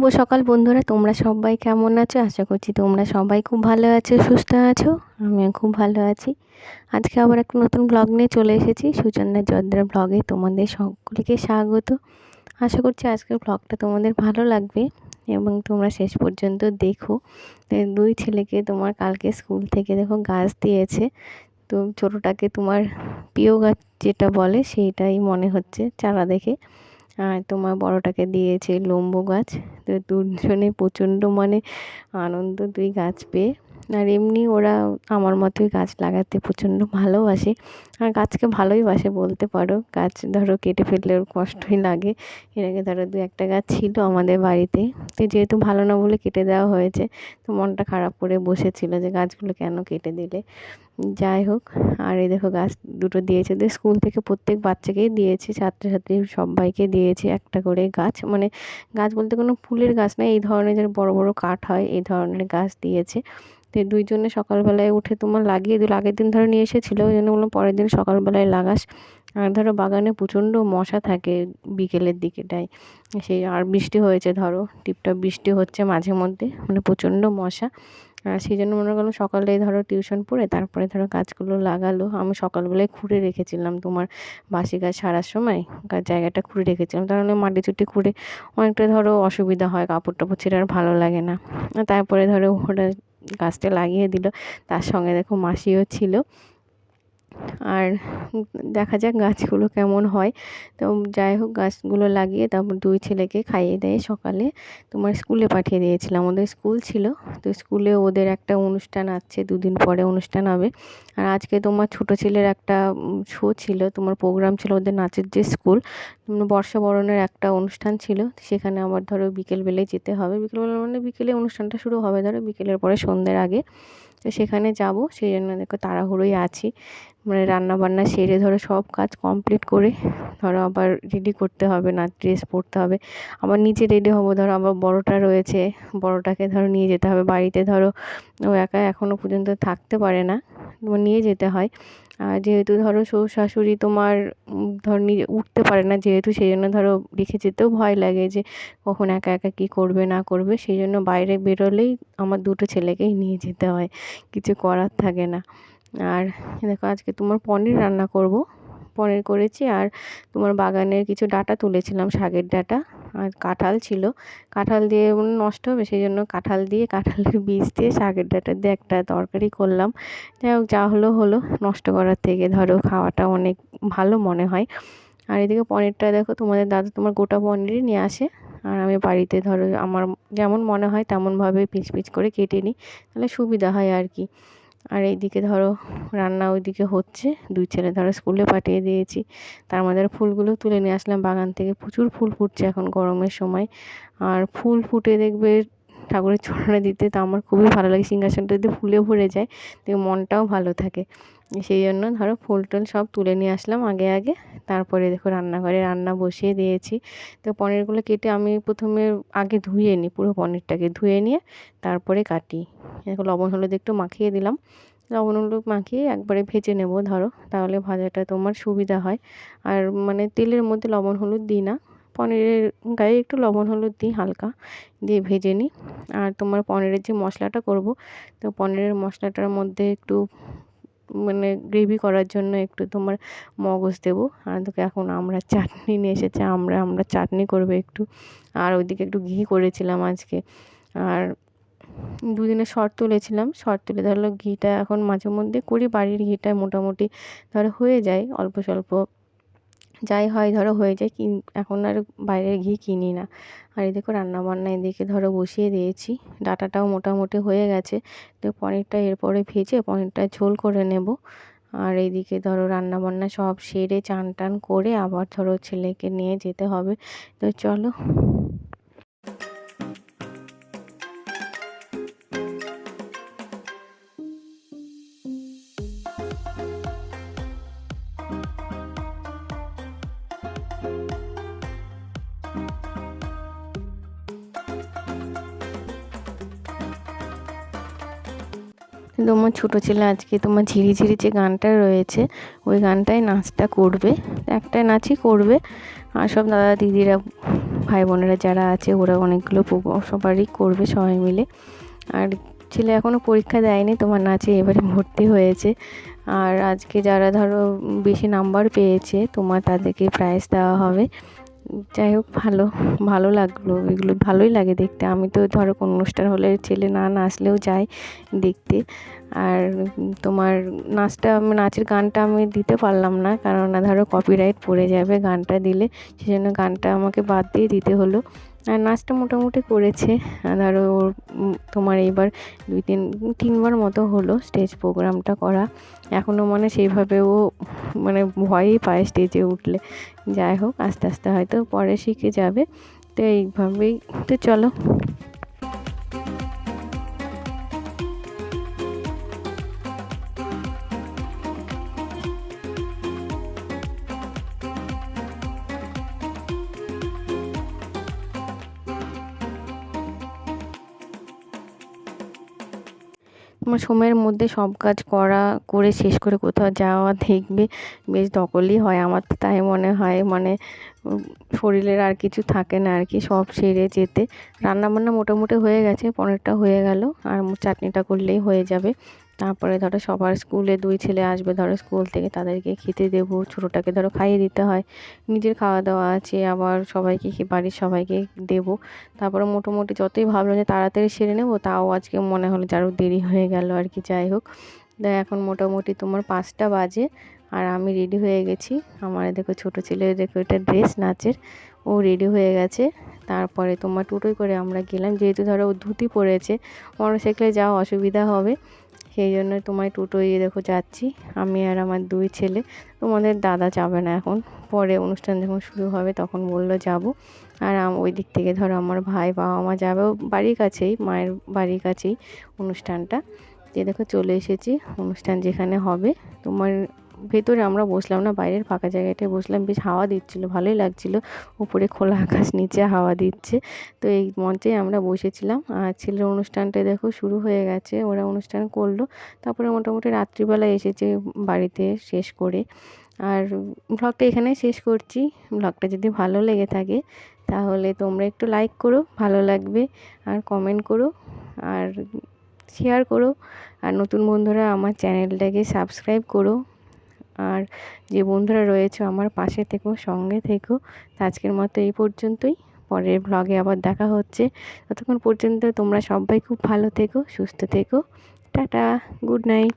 শুভ সকাল বন্ধুরা, তোমরা সবাই কেমন আছো? আশা করছি তোমরা সবাই খুব ভালো আছো, সুস্থ আছো। আমিও খুব ভালো আছি। আজকে আবার একটা নতুন ব্লগ নিয়ে চলে এসেছি, সুচন্দা জর্দার ব্লগে তোমাদের সকলকে স্বাগত। আশা করছি আজকের ব্লগটা তোমাদের ভালো লাগবে এবং তোমরা শেষ পর্যন্ত দেখো। দুই ছেলেকে তোমার কালকে স্কুল থেকে দেখো গাছ দিয়েছে। তো ছোটোটাকে তোমার প্রিয় গাছ যেটা বলে সেইটাই মনে হচ্ছে চারা দেখে। আর তোমার বড়টাকে দিয়েছে লম্বু গাছ। তো দুজনে প্রচণ্ড আনন্দ দুই গাছ পেয়ে। আর এমনি ওরা আমার মতোই গাছ লাগাতে প্রচণ্ড ভালোবাসে, আর গাছকে ভালোই বাসে বলতে পারো। গাছ ধরো কেটে ফেললে ওর কষ্টই লাগে। এর আগে ধরো দু একটা গাছ ছিল আমাদের বাড়িতে, তো যেহেতু ভালো না বলে কেটে দেওয়া হয়েছে। তো মনটা খারাপ করে বসেছিল যে গাছগুলো কেন কেটে দিলে। যাই হোক, আর এই দেখো গাছ দুটো দিয়েছে। তো স্কুল থেকে প্রত্যেক বাচ্চাকেই দিয়েছে, ছাত্রছাত্রী সবাইকে দিয়েছে একটা করে গাছ। গাছ বলতে কোনো ফুলের গাছ না, এই ধরনের যেন বড় বড় কাঠ হয় এই ধরনের গাছ দিয়েছে। তো দুইজনে সকালবেলায় উঠে তোমার লাগিয়ে দিল। আগের দিন ধরো নিয়ে এসেছিলো, ওই জন্য বললাম পরের দিন সকালবেলায় লাগাস। আর ধরো বাগানে প্রচণ্ড মশা থাকে বিকেলের দিকেটায়। আর বৃষ্টি হয়েছে, ধরো টিপটাপ বৃষ্টি হচ্ছে মাঝে মধ্যে, প্রচণ্ড মশা। আর সেই জন্য মনে করলাম সকালে ধরো টিউশন পড়ে তারপরে ধরো গাছগুলো লাগালো। আমি সকালবেলায় খুঁড়ে রেখেছিলাম, তোমার বাসি গাছ ছাড়ার সময় জায়গাটা খুঁড়ে রেখেছিলাম, তার মাটি চুটি খুঁড়ে অনেকটা ধরো অসুবিধা হয়, কাপড় টাপড় ছেড়ে আর ভালো লাগে না। তারপরে ধরো ওরা গাছটা লাগিয়ে দিল, তার সঙ্গে দেখো মাসিও ছিল। আর দেখা যাক গাছগুলো কেমন হয়। তো যাই হোক, গাছগুলো লাগিয়ে তারপর দুই ছেলেকে খাইয়ে দিয়ে সকালে তোমার স্কুলে পাঠিয়ে দিয়েছিলাম। ওদের স্কুল ছিল, তো স্কুলে ওদের একটা অনুষ্ঠান আছে, দুদিন পরে অনুষ্ঠান হবে। আর আজকে তোমার ছোটো ছেলের একটা শো ছিল, তোমার প্রোগ্রাম ছিল ওদের নাচের যে স্কুল, বর্ষবরণের একটা অনুষ্ঠান ছিল। সেখানে আমার ধরো বিকেলবেলায় যেতে হবে। বিকেলবেলা বিকেলে অনুষ্ঠানটা শুরু হবে ধরো বিকেলের পরে সন্ধ্যের আগে। তো সেখানে যাব, সেই জন্য দেখো তাড়াহুড়োই আছি। রান্না বান্না সেরে ধরো সব কাজ কমপ্লিট করে ধরো আবার রেডি করতে হবে, না ড্রেস পরতে হবে, আবার নিচে রেডি হবো। ধরো আবার বড়টা রয়েছে, বড়টাকে ধরো নিয়ে যেতে হবে বাড়িতে। ধরো ও একা এখনও পর্যন্ত থাকতে পারে না, নিয়ে যেতে হয়। আর যেহেতু ধরো শ্বশুর শাশুড়ি তোমার ধর নিজে উঠতে পারে না, যেহেতু সেই জন্য ধরো রেখে যেতেও ভয় লাগে যে কখন একা একা কী করবে না করবে। সেই জন্য বাইরে বেরোলেই আমার দুটো ছেলেকেই নিয়ে যেতে হয়, কিছু করার থাকে না। আর দেখো আজকে তোমার পনির রান্না করব, পনির করেছি। আর তোমার বাগানের কিছু ডাঁটা তুলেছিলাম, শাকের ডাঁটা। আর কাঁঠাল ছিল, কাঁঠাল দিয়ে নষ্ট হবে, সেই জন্য কাঁঠাল দিয়ে কাঁঠালের বীজ দিয়ে শাকের ডাঁটা দিয়ে একটা তরকারি করলাম। যাই হোক, যা হলো হলো, নষ্ট করার থেকে ধরো খাওয়াটা অনেক ভালো মনে হয়। আর এদিকে পনিরটা দেখো তোমাদের দাদা তোমার গোটা পনিরই নিয়ে আসে, আর আমি বাড়িতে ধরো আমার যেমন মনে হয় তেমনভাবে পিচ পিচ করে কেটে নিই, তাহলে সুবিধা হয় আর কি। আর এইদিকে ধরো রান্না ওইদিকে হচ্ছে, দুই ছেলে ধরো স্কুলে পাঠিয়ে দিয়েছি। তার মধ্যে ফুলগুলো তুলে নিয়ে আসলাম বাগান থেকে, প্রচুর ফুল ফুটছে এখন গরমের সময়। আর ফুল ফুটে দেখবে ঠাকুরের চরণে দিতে তো আমার খুবই ভালো লাগে, সিংহাসনটা যদি ফুলে ভরে যায় তো মনটাও ভালো থাকে। সেই জন্য ধরো ফুল টুল সব তুলে নিয়ে আসলাম আগে আগে। তারপরে দেখো রান্নাঘরে রান্না বসিয়ে দিয়েছি। তো পনিরগুলো কেটে আমি প্রথমে আগে ধুয়ে নিই, পুরো পনিরটাকে ধুয়ে নিয়ে তারপরে কাটি। দেখো লবণ হলুদ একটু মাখিয়ে দিলাম, লবণ হলুদ মাখিয়ে একবারে ভেজে নেব ধরো, তাহলে ভাজাটা তোমার সুবিধা হয়। আর তেলের মধ্যে লবণ হলুদ দিই না, পনিরের গায়ে একটু লবণ হলুদ দিই হালকা, দিয়ে ভেজে নিই। আর তোমার পনিরের যে মশলাটা করব, তো পনিরের মশলাটার মধ্যে একটু গ্রেভি করার জন্য একটু তোমার মগজ দেবো। আর দেখো এখন আমরা চাটনি নিয়ে এসেছে, আমরা চাটনি করবো একটু। আর ওইদিকে একটু ঘি করেছিলাম আজকে। আর দুদিনে শর্ট তুলেছিলাম, শর্ট তুলে ধরো ঘিটা এখন মাঝে মধ্যে করি, বাড়ির ঘিটা মোটামুটি ধরো হয়ে যায়, অল্প স্বল্প যাই হয় ধরো হয়ে যায়। এখন আর বাইরের ঘি কিনি না। আর এদিকে রান্নাবান্না এদিকে ধরো বসিয়ে দিয়েছি, ডাঁটাটাও মোটামুটি হয়ে গেছে। তো পনিরটা এরপরে ভেজে পনিরটা ঝোল করে নেব। আর এইদিকে ধরো রান্নাবান্না সব সেরে চান টান করে আবার ধরো ছেলেকে নিয়ে যেতে হবে। তো চলো। তোমার ছোটো ছেলে আজকে তোমার ঝিরিঝিরি যে গানটা রয়েছে ওই গানটায় নাচটা করবে, একটাই নাচই করবে। আর সব দাদা দিদিরা ভাই বোনেরা যারা আছে ওরা অনেকগুলো সবারই করবে সবাই মিলে। আর ছেলে এখনও পরীক্ষা দেয়নি, তোমার নাচে এবারে ভর্তি হয়েছে। আর আজকে যারা ধরো বেশি নাম্বার পেয়েছে তোমার তাদেরকে প্রাইজ দেওয়া হবে। যাই হোক ভালো লাগলো, এগুলো ভালোই লাগে দেখতে। আমি তো ধরো কোনো অনুষ্ঠান হলে ছেলে না নাচলেও যাই দেখতে। আর তোমার নাচের গানটা আমি দিতে পারলাম না, কারণ ধরো কপিরাইট পড়ে যাবে গানটা দিলে, সেজন্য গানটা আমাকে বাদ দিয়ে দিতে হলো। আর নাচটা মোটামুটি করেছে, ধরো তোমার এইবার 2-3বার মতো হলো স্টেজ প্রোগ্রামটা করা। এখনও মানে সেইভাবে ও মানে ভয়ই পায় স্টেজে উঠলে। যাই হোক আস্তে আস্তে হয়তো পরে শিখে যাবে। তো এইভাবেই তো চলো। তোমার সময়ের মধ্যে সব কাজ করে শেষ করে কোথাও যাওয়া দেখবে বেশ ধকলই হয়। আমার তো তাই মনে হয়, মানে শরীরের আর কিছু থাকে না আর কি, সব সেরে যেতে। রান্নাবান্না মোটামুটি হয়ে গেছে, পনিরটা হয়ে গেল আর চাটনিটা করলেই হয়ে যাবে। তারপরে ধরো সবার স্কুলে 2 ছেলে আসবে ধরো স্কুল থেকে, তাদেরকে খেতে দেবো। ছোটোটাকে ধরো খাইয়ে দিতে হয়, নিজের খাওয়া দাওয়া আছে, আবার সবাইকে বাড়ির সবাইকে দেবো। তারপরে মোটামুটি যতই ভাবলাম যে তাড়াতাড়ি সেরে নেবো, তাও আজকে মনে হলো যে আরও দেরি হয়ে গেল আর কি। যাই হোক এখন মোটামুটি তোমার 5টা বাজে আর আমি রেডি হয়ে গেছি। আমার দেখো ছোটো ছেলের দেখো এটা ড্রেস নাচের, ও রেডি হয়ে গেছে। তারপরে তোমার টোটোয় করে আমরা গেলাম, যেহেতু ধরো ও ধুতি পরেছে, মোটরসাইকেলে যাওয়া অসুবিধা হবে, সেই জন্য তোমায় টোটোয় দেখো যাচ্ছি আমি আর আমার 2 ছেলে। তোমাদের দাদা যাবে না এখন, পরে অনুষ্ঠান যখন শুরু হবে তখন বললো যাব। আর ওই দিক থেকে ধরো আমার ভাই বাবা মা যাবে, বাড়ির কাছেই, মায়ের বাড়ির কাছেই অনুষ্ঠানটা। যে দেখো চলে এসেছি অনুষ্ঠান যেখানে হবে। তোমার ভেতরে আমরা বসলাম না, বাইরের ফাঁকা জায়গাটায় বসলাম, বেশ হাওয়া দিচ্ছিলো, ভালোই লাগছিলো। উপরে খোলা আকাশ, নিচে হাওয়া দিচ্ছে। তো এই মঞ্চে আমরা বসেছিলাম। আর ছেলের অনুষ্ঠানটা দেখো শুরু হয়ে গেছে, ওরা অনুষ্ঠান করলো। তারপরে মোটামুটি রাত্রিবেলা এসেছে বাড়িতে শেষ করে। আর ব্লগটা এখানেই শেষ করছি। ব্লগটা যদি ভালো লেগে থাকে তাহলে তোমরা একটু লাইক করো, ভালো লাগবে, আর কমেন্ট করো আর শেয়ার করো। আর নতুন বন্ধুরা আমার চ্যানেলটাকে সাবস্ক্রাইব করো। আর যে বন্ধুরা রয়েছে আমার পাশে থেকো, সঙ্গে থেকো। আজকের মতো এই পর্যন্তই, পরের ব্লগে আবার দেখা হচ্ছে। ততক্ষণ পর্যন্ত তোমরা সবাই খুব ভালো থেকো, সুস্থ থেকো। Tata, good night.